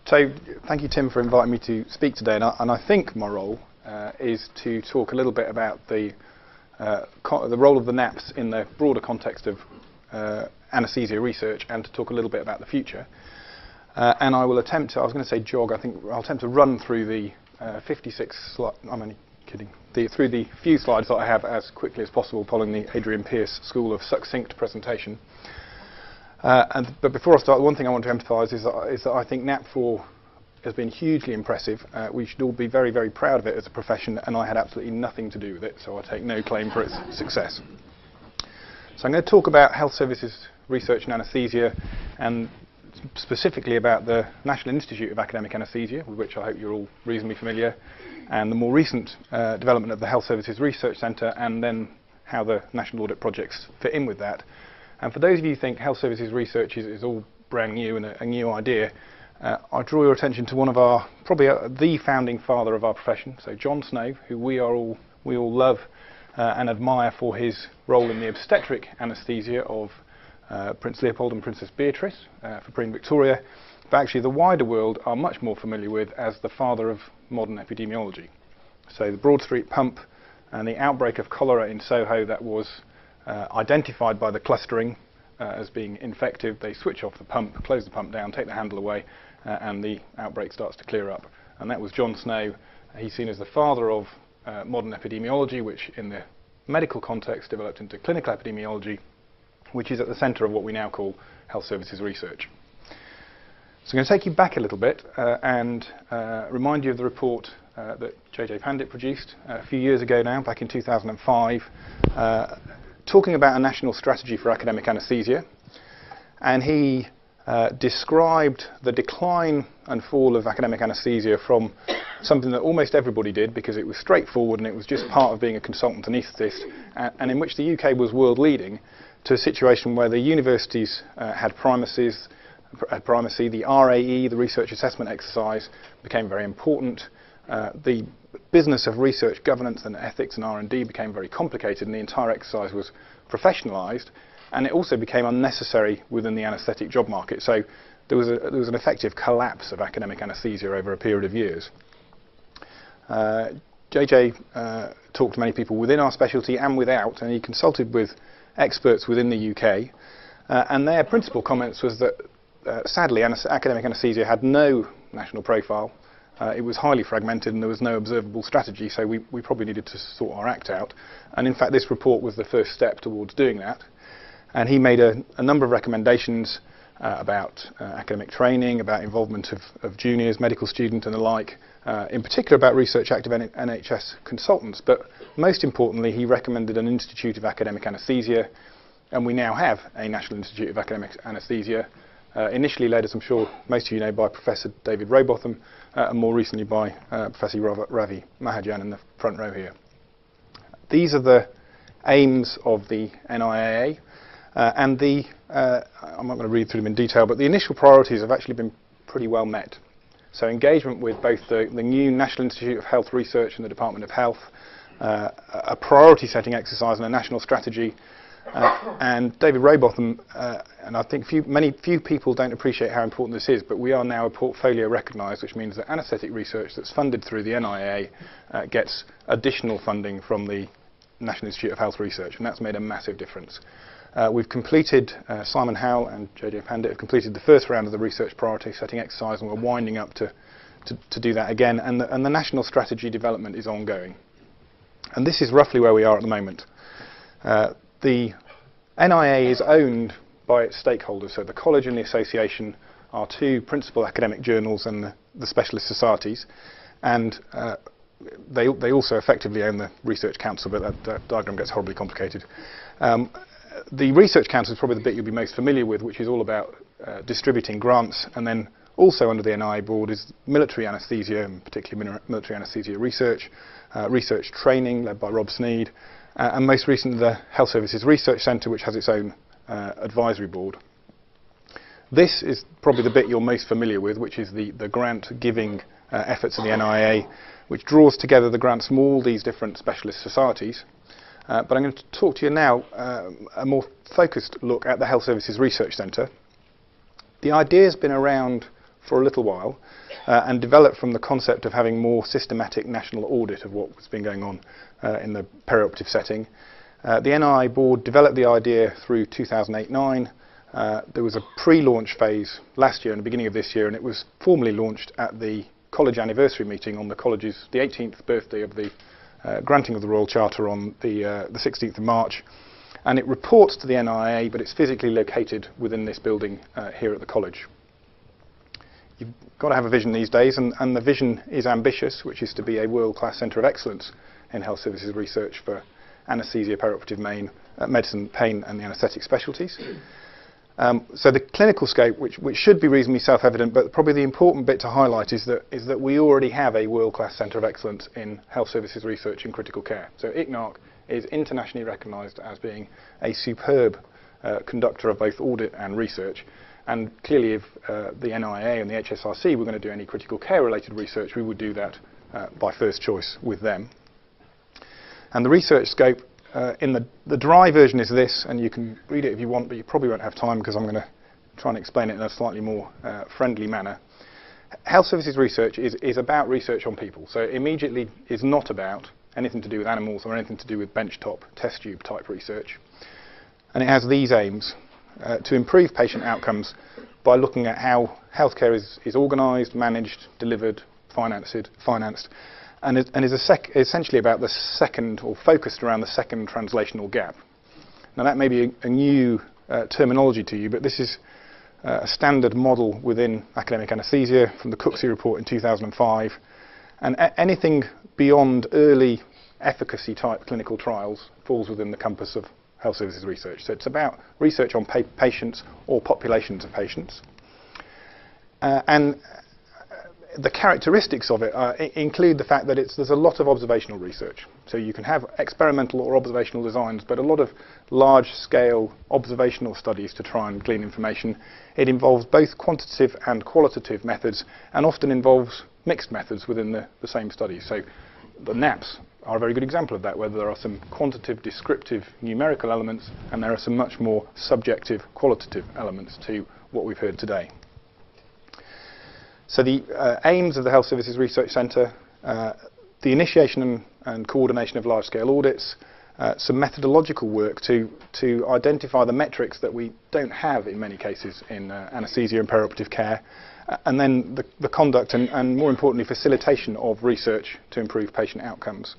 So thank you, Tim, for inviting me to speak today. And I think my role is to talk a little bit about the role of the NAPs in the broader context of anaesthesia research, and to talk a little bit about the future. And I will attempt to, I was going to say jog, I think I'll attempt to run through the 56 slides, I'm only kidding, through the few slides that I have as quickly as possible, following the Adrian Pearce School of Succinct Presentation. But before I start, one thing I want to emphasise is that I think NAP4 has been hugely impressive. We should all be very, very proud of it as a profession, and I had absolutely nothing to do with it, so I take no claim for its success. So I'm going to talk about health services research in anaesthesia, and specifically about the National Institute of Academic Anaesthesia, with which I hope you're all reasonably familiar, and the more recent development of the Health Services Research Centre, and then how the National Audit Projects fit in with that. And for those of you who think health services research is all brand new and a new idea, I draw your attention to one of our, probably the founding father of our profession, so John Snow, who we all love and admire for his role in the obstetric anaesthesia of Prince Leopold and Princess Beatrice for Queen Victoria, but actually the wider world are much more familiar with as the father of modern epidemiology. So the Broad Street pump and the outbreak of cholera in Soho that was identified by the clustering as being infective. They switch off the pump, close the pump down, take the handle away, and the outbreak starts to clear up. And that was John Snow. He's seen as the father of modern epidemiology, which in the medical context developed into clinical epidemiology, which is at the centre of what we now call health services research. So I'm going to take you back a little bit and remind you of the report that JJ Pandit produced a few years ago now, back in 2005, talking about a national strategy for academic anaesthesia. And he described the decline and fall of academic anaesthesia from something that almost everybody did because it was straightforward and it was just part of being a consultant anaesthetist, and in which the UK was world leading, to a situation where the universities had primacy, the RAE, the research assessment exercise, became very important. The business of research governance and ethics and R&D became very complicated, and the entire exercise was professionalised, and it also became unnecessary within the anaesthetic job market. So there was an effective collapse of academic anaesthesia over a period of years. JJ talked to many people within our specialty and without, and he consulted with experts within the UK, and their principal comments was that sadly academic anaesthesia had no national profile. It was highly fragmented and there was no observable strategy, so we probably needed to sort our act out. And in fact this report was the first step towards doing that. And he made a number of recommendations about academic training, about involvement of juniors, medical students and the like, in particular about research active NHS consultants. But most importantly, he recommended an Institute of Academic Anaesthesia, and we now have a National Institute of Academic Anaesthesia, initially led, as I'm sure most of you know, by Professor David Rowbotham, and more recently by Professor Ravi Mahajan in the front row here. These are the aims of the NIAA, and I'm not going to read through them in detail, but the initial priorities have actually been pretty well met. So engagement with both the new National Institute of Health Research and the Department of Health, a priority setting exercise and a national strategy, and David Rowbotham, and I think few people don't appreciate how important this is, but we are now a portfolio recognised, which means that anaesthetic research that's funded through the NIAA gets additional funding from the National Institute of Health Research, and that's made a massive difference. We've completed, Simon Howell and JJ Pandit have completed the first round of the research priority setting exercise, and we're winding up to do that again, and the national strategy development is ongoing. And this is roughly where we are at the moment. The NIAA is owned by its stakeholders, so the college and the association are two principal academic journals and the specialist societies, and they also effectively own the Research Council, but that diagram gets horribly complicated. The Research Council is probably the bit you'll be most familiar with, which is all about distributing grants, and then also under the NIAA board is military anaesthesia, and particularly military anaesthesia research, research training led by Rob Sneed, and most recently the Health Services Research Centre, which has its own advisory board. This is probably the bit you're most familiar with, which is the grant giving efforts of the NIAA, which draws together the grants from all these different specialist societies. But I'm going to talk to you now a more focused look at the Health Services Research Centre. The idea has been around for a little while and developed from the concept of having more systematic national audit of what's been going on in the perioperative setting. The NIAA board developed the idea through 2008-09. There was a pre-launch phase last year and the beginning of this year, and it was formally launched at the college anniversary meeting on the college's the 18th birthday of the granting of the Royal Charter on the 16th of March. And it reports to the NIAA, but it's physically located within this building here at the college. You've got to have a vision these days, and the vision is ambitious, which is to be a world-class centre of excellence in health services research for anaesthesia, perioperative medicine, pain and the anaesthetic specialties. So the clinical scope, which should be reasonably self-evident, but probably the important bit to highlight is that we already have a world-class centre of excellence in health services research in critical care. So ICNARC is internationally recognised as being a superb conductor of both audit and research. And clearly, if the NIAA and the HSRC were going to do any critical care-related research, we would do that by first choice with them. And the research scope in the dry version is this, and you can read it if you want, but you probably won't have time because I'm going to try and explain it in a slightly more friendly manner. Health services research is about research on people, so it immediately is not about anything to do with animals or anything to do with benchtop test tube type research. And it has these aims: to improve patient outcomes by looking at how healthcare is organised, managed, delivered, financed, and is essentially about the second, or focused around the second translational gap. Now that may be a new terminology to you, but this is a standard model within academic anaesthesia from the Cooksey report in 2005, and anything beyond early efficacy type clinical trials falls within the compass of health services research. So it's about research on patients or populations of patients. And the characteristics of it include the fact that there's a lot of observational research. So you can have experimental or observational designs, but a lot of large-scale observational studies to try and glean information. It involves both quantitative and qualitative methods, and often involves mixed methods within the same study. So the NAPs are a very good example of that, where there are some quantitative, descriptive, numerical elements, and there are some much more subjective, qualitative elements to what we've heard today. So the aims of the Health Services Research Centre: the initiation and coordination of large-scale audits, some methodological work to identify the metrics that we don't have in many cases in anaesthesia and perioperative care, and then the conduct and more importantly facilitation of research to improve patient outcomes.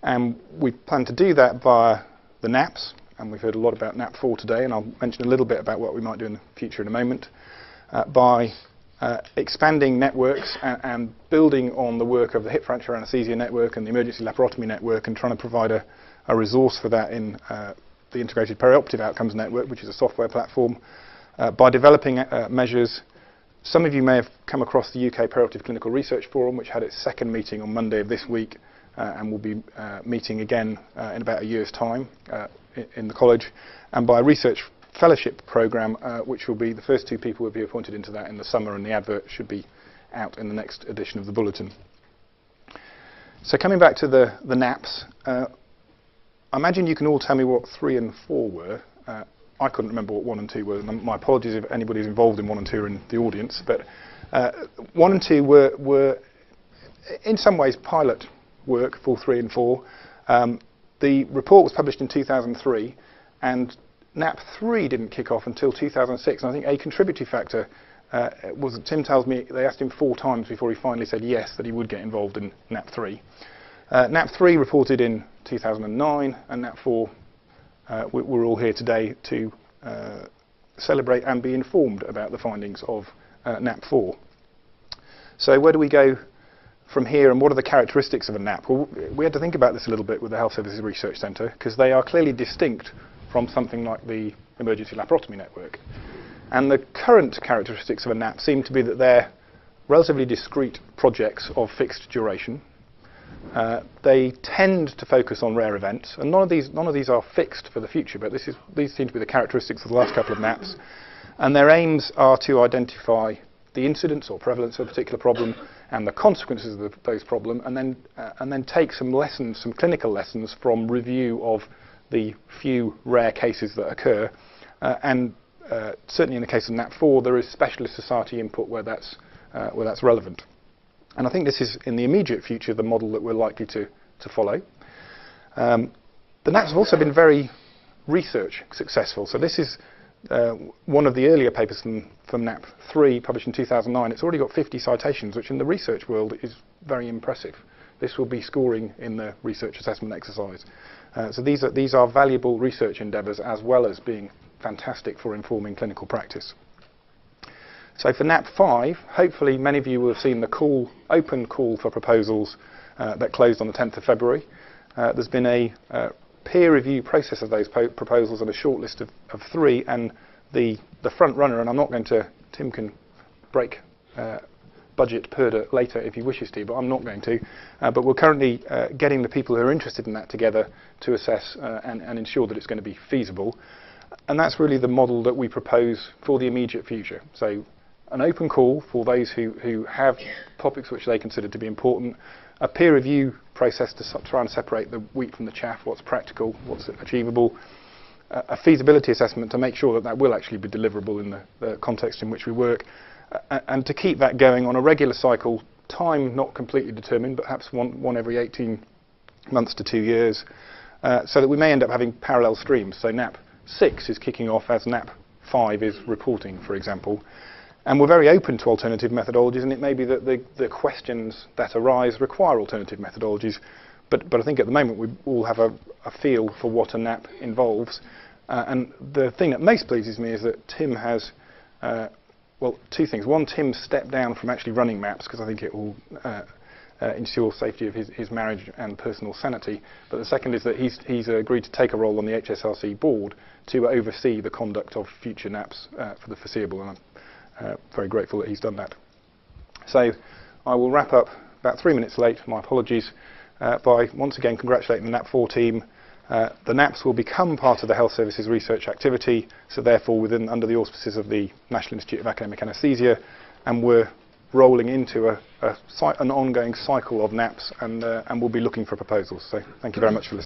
And we plan to do that via the NAPs, and we've heard a lot about NAP4 today, and I'll mention a little bit about what we might do in the future in a moment, by expanding networks and building on the work of the hip fracture anaesthesia network and the emergency laparotomy network, and trying to provide a resource for that in the integrated perioperative outcomes network, which is a software platform, by developing measures. Some of you may have come across the UK Perioperative Clinical Research Forum, which had its second meeting on Monday of this week, and will be meeting again in about a year's time in the college, and by a research fellowship programme, which will be the first two people will be appointed into that in the summer, and the advert should be out in the next edition of the bulletin. So coming back to the NAPs, I imagine you can all tell me what 3 and 4 were. I couldn't remember what 1 and 2 were. My apologies if anybody's involved in 1 and 2 are in the audience, but 1 and 2 were in some ways pilot work for 3 and 4. The report was published in 2003, and NAP3 didn't kick off until 2006, and I think a contributory factor was that Tim tells me they asked him 4 times before he finally said yes, that he would get involved in NAP3. NAP3 reported in 2009, and NAP4, we're all here today to celebrate and be informed about the findings of NAP4. So where do we go from here, and what are the characteristics of a NAP? Well, we had to think about this a little bit with the Health Services Research Centre, because they are clearly distinct from something like the emergency laparotomy network. And the current characteristics of a NAP seem to be that they're relatively discrete projects of fixed duration. They tend to focus on rare events, and none of these are fixed for the future, but these seem to be the characteristics of the last couple of NAPs. And their aims are to identify the incidence or prevalence of a particular problem and the consequences of those problems, and then take some lessons, some clinical lessons from review of the few rare cases that occur, and certainly in the case of NAP4, there is specialist society input where that's relevant. And I think this is, in the immediate future, the model that we're likely to follow. The NAPs have also been very research successful. So this is one of the earlier papers from NAP3, published in 2009. It's already got 50 citations, which in the research world is very impressive. This will be scoring in the research assessment exercise. So these are valuable research endeavours, as well as being fantastic for informing clinical practice. So for NAP5, hopefully many of you will have seen the open call for proposals that closed on the 10th of February. There's been a peer review process of those proposals and a short list of 3, and the front runner, and I'm not going to, Tim can break budget PERDA later if he wishes to, but I'm not going to. But we're currently getting the people who are interested in that together to assess and ensure that it's going to be feasible. And that's really the model that we propose for the immediate future. So an open call for those who have topics which they consider to be important, a peer review process to try and separate the wheat from the chaff, what's practical, what's achievable, a feasibility assessment to make sure that that will actually be deliverable in the context in which we work, and to keep that going on a regular cycle, time not completely determined, but perhaps one every 18 months to 2 years, so that we may end up having parallel streams. So NAP6 is kicking off as NAP5 is reporting, for example. And we're very open to alternative methodologies, and it may be that the questions that arise require alternative methodologies, but I think at the moment we all have a feel for what a NAP involves. And the thing that most pleases me is that Tim has, well, 2 things. One, Tim stepped down from actually running MAPs, because I think it will ensure safety of his marriage and personal sanity. But the second is that he's agreed to take a role on the HSRC board to oversee the conduct of future NAPs for the foreseeable, and I'm very grateful that he's done that. So I will wrap up about 3 minutes late, my apologies, by once again congratulating the NAP4 team. The NAPs will become part of the Health Services research activity, so therefore under the auspices of the National Institute of Academic Anaesthesia, and we're rolling into an ongoing cycle of NAPs, and we'll be looking for proposals. So thank you very much for listening.